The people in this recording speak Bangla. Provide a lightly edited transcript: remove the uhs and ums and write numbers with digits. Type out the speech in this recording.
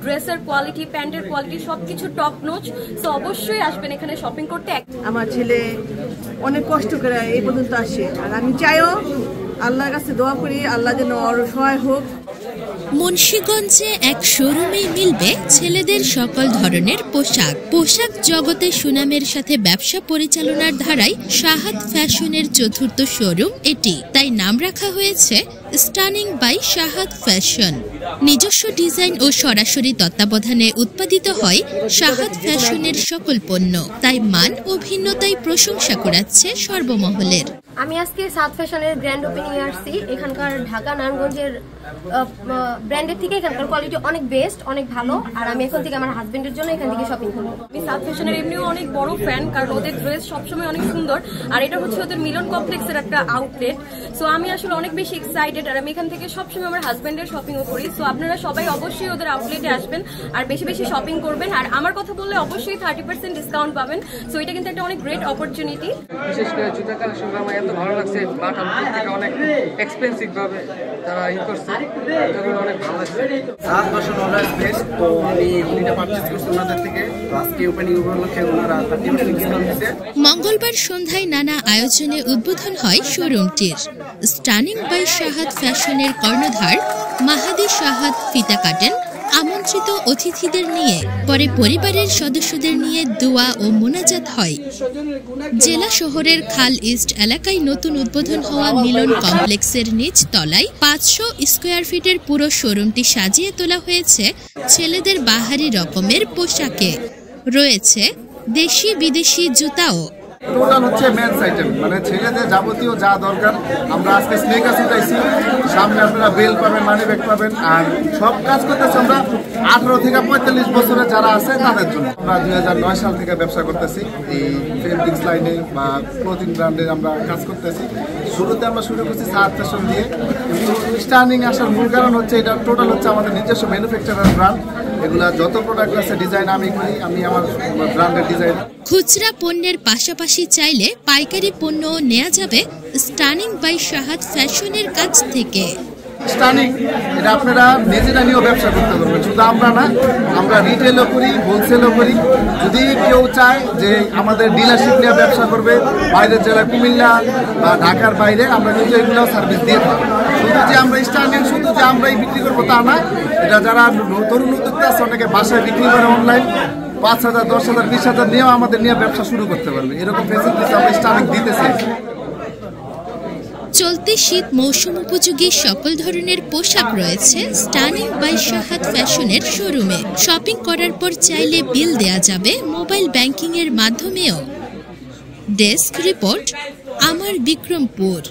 ড্রেসের কোয়ালিটি, প্যান্টের কোয়ালিটি সবকিছু টপ নোচ। সো অবশ্যই আসবেন এখানে শপিং করতে। আমার ছেলে অনেক কষ্ট করে এই পর্যন্ত আসে, আর আমি চাইও আল্লাহর কাছে দোয়া করি আল্লাহ যেন ওর সহায় হোক। মুন্সিগঞ্জে এক শোরুমে মিলবে ছেলেদের সকল ধরনের পোশাক জগতে সুনামের সাথে ব্যবসা পরিচালনার ধারায় শাহাদ ফ্যাশনের চতুর্থ শোরুম এটি, তাই নাম রাখা হয়েছে স্টানিং বাই শাহাদ ফ্যাশন। নিজস্ব ডিজাইন ও সরাসরি তত্ত্বাবধানে উৎপাদিত হয় শাহাদ ফ্যাশনের সকল পণ্য, তাই মান ও ভিন্নতায় প্রশংসা কুড়াচ্ছে সর্বমহলের। আমি আজকে শাহাদ ফ্যাশনের গ্র্যান্ড ওপেনিং এ আসছি। এখানকার ঢাকা নারায়ণগঞ্জের ব্র্যান্ডের থেকে এখানকার কোয়ালিটি অনেক বেস্ট, অনেক ভালো। আর আমি এখন থেকে আমার হাজবেন্ডের জন্য এখান থেকে শপিং করবো। আমি শাহাদ ফ্যাশনের এমনিও অনেক বড় ফ্যান, কারণ ওদের ড্রেস সবসময় অনেক সুন্দর। আর এটা হচ্ছে ওদের মিলন কমপ্লেক্সের একটা আউটলেট। সো আমি আসলে অনেক বেশি এক্সাইটেড, আর আমি এখান থেকে সবসময় আমার হাজবেন্ডের শপিংও করি। সো আপনারা সবাই অবশ্যই ওদের আউটলেটে আসবেন আর বেশি বেশি শপিং করবেন। আর আমার কথা বললে অবশ্যই 30% ডিসকাউন্ট পাবেন। সো এটা কিন্তু একটা অনেক গ্রেট অপরচুনিটি। বিশেষ করে জুতা কালেকশনগুলো আমার এত ভালো লাগছে, বাট আমার থেকে অনেক এক্সপেন্সিভ ভাবে তারা করছে, এগুলো অনেক ভালো লাগছে। শাহাদ ফ্যাশন অলওয়েজ বেস্ট। তো আমি এগুলিটা পারচেজ করছি ওনাদের থেকে। আজকে ওপেনিং উপলক্ষে ওনারা 30% ডিসকাউন্ট দিচ্ছে। মঙ্গলবার সন্ধ্যায় নানা আয়োজনে উদ্বোধন হয় শোরুমটির। স্টানিং বাই শাহাদ ফ্যাশনের কর্ণধার মাহাদি শাহাদ ফিতা কাটেন আমন্ত্রিত অতিথিদের নিয়ে, পরে পরিবারের সদস্যদের নিয়ে দোয়া ও মোনাজাত হয়। জেলা শহরের খাল ইস্ট এলাকায় নতুন উদ্বোধন হওয়া মিলন কমপ্লেক্সের নিচ তলায় 500 স্কয়ার ফিটের পুরো শোরুমটি সাজিয়ে তোলা হয়েছে ছেলেদের বাহারি রকমের পোশাকে। রয়েছে দেশি বিদেশি জুতাও। টোটাল হচ্ছে মেন্স আইটেম, মানে ছেলেদের যাবতীয় যা দরকার। আমরা আজকে স্নেকার্স উঠাইছি, সামনে আপনারা বেল পাবেন, মানি ব্যাগ পাবেন। আর সব কাজ করতেছি আমরা 18 থেকে 45 বছরে যারা আছে তাদের জন্য। আমরা 2009 সাল থেকে ব্যবসা করতেছি এই ফেব্রিক্স লাইনে বা ক্লোথিং ব্র্যান্ডে আমরা কাজ করতেছি। শুরুতে আমরা শুরু করছি শাহাদ ফ্যাশন দিয়ে। স্টার্নিং আসার মূল কারণ হচ্ছে এটা টোটাল হচ্ছে আমাদের নিজস্ব ম্যানুফ্যাকচারার ব্র্যান্ড। এগুলা যত প্রোডাক্ট আছে ডিজাইন আমি করি, আমি আমার ব্র্যান্ডের ডিজাইন। খুচরা পণ্যের পাশাপাশি চাইলে পাইকারি পণ্য নেওয়া যাবে স্টানিং বাই শাহাদ ফ্যাশনের কাছ থেকে। স্টানিং এটা আপনারা নিজেরা নিয়েও ব্যবসা করতে পারবেন, শুধু আমরা না, আমরা রিটেলও করি, হোলসেলও করি। যদি কেউ চায় যে আমাদের ডিলারশিপ নিয়ে ব্যবসা করবে বাইরের জেলায়, কুমিল্লা বা ঢাকার বাইরে, আমরা কিন্তু এগুলো সার্ভিস দিয়ে থাকি। শুধু যে আমরা স্টানিং শুধু যে আমরাই বিক্রি করবো তা না, এটা যারা তরুণ উদ্যোক্তা আছে অনেকে বাসায় বিক্রি করে অনলাইন 5,000, 10,000, 20,000 নিয়েও আমাদের নিয়ে ব্যবসা শুরু করতে পারবে। এরকম ফেসিলিটিস আমরা স্টানিং দিতেছি। চলতি শীত মৌসুম উপযোগী সকল ধরনের পোশাক রয়েছে স্টানিং বাই শাহাদ ফ্যাশনের শোরুমে। শপিং করার পর চাইলে বিল দেয়া যাবে মোবাইল ব্যাংকিং এর মাধ্যমেও। ডেস্ক রিপোর্ট, আমার বিক্রমপুর।